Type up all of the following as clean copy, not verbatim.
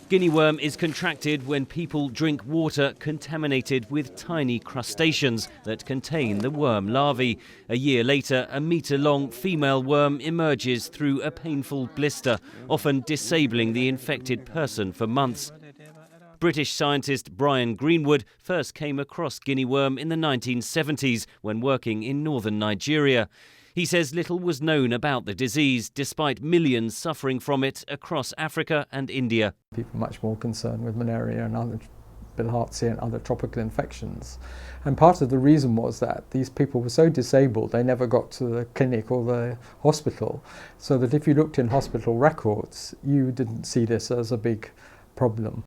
Guinea worm is contracted when people drink water contaminated with tiny crustaceans that contain the worm larvae. A year later, a metre-long female worm emerges through a painful blister, often disabling the infected person for months. British scientist Brian Greenwood first came across Guinea worm in the 1970s when working in northern Nigeria. He says little was known about the disease, despite millions suffering from it across Africa and India. People are much more concerned with malaria and other bilharzia and other tropical infections. And part of the reason was that these people were so disabled they never got to the clinic or the hospital, so that if you looked in hospital records, you didn't see this as a big problem.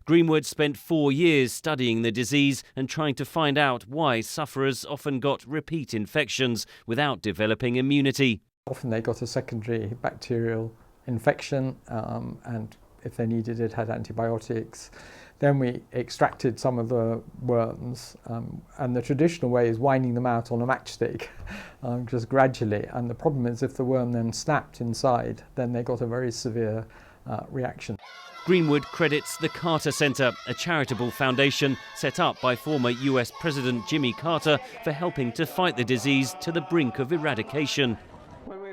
Greenwood spent 4 years studying the disease and trying to find out why sufferers often got repeat infections without developing immunity. Often they got a secondary bacterial infection and if they needed it had antibiotics. Then we extracted some of the worms and the traditional way is winding them out on a matchstick just gradually, and the problem is if the worm then snapped inside then they got a very severe reaction. Greenwood credits the Carter Center, a charitable foundation set up by former US President Jimmy Carter for helping to fight the disease to the brink of eradication.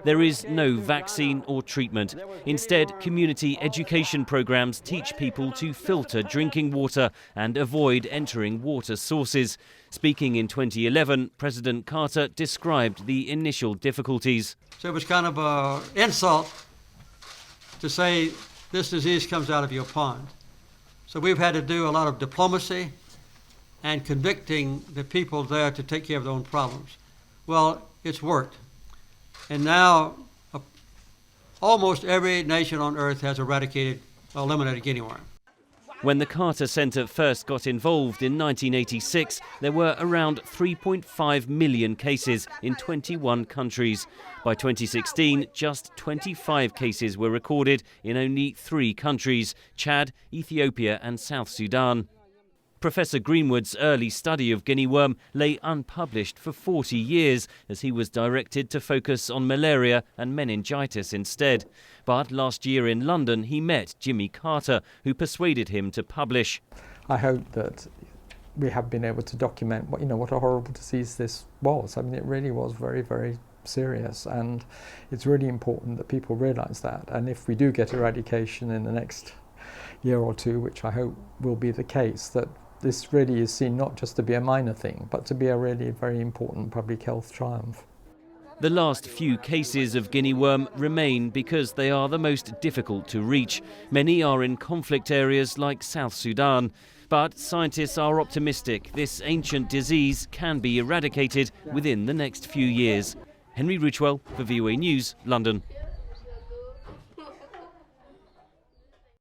There is no vaccine or treatment. Instead, community education programs teach people to filter drinking water and avoid entering water sources. Speaking in 2011, President Carter described the initial difficulties. So it was kind of an insult to say this disease comes out of your pond. So we've had to do a lot of diplomacy and convicting the people there to take care of their own problems. Well, it's worked. And now almost every nation on earth has eliminated Guinea worm. When the Carter Center first got involved in 1986, there were around 3.5 million cases in 21 countries. By 2016, just 25 cases were recorded in only 3 countries: Chad, Ethiopia and South Sudan. Professor Greenwood's early study of Guinea worm lay unpublished for 40 years as he was directed to focus on malaria and meningitis instead. But last year in London he met Jimmy Carter, who persuaded him to publish. I hope that we have been able to document what a horrible disease this was. I mean, it really was very, very serious, and it's really important that people realise that. And if we do get eradication in the next year or two, which I hope will be the case, that this really is seen not just to be a minor thing, but to be a really very important public health triumph. The last few cases of Guinea worm remain because they are the most difficult to reach. Many are in conflict areas like South Sudan. But scientists are optimistic this ancient disease can be eradicated within the next few years. Henry Ridgwell for VOA News, London.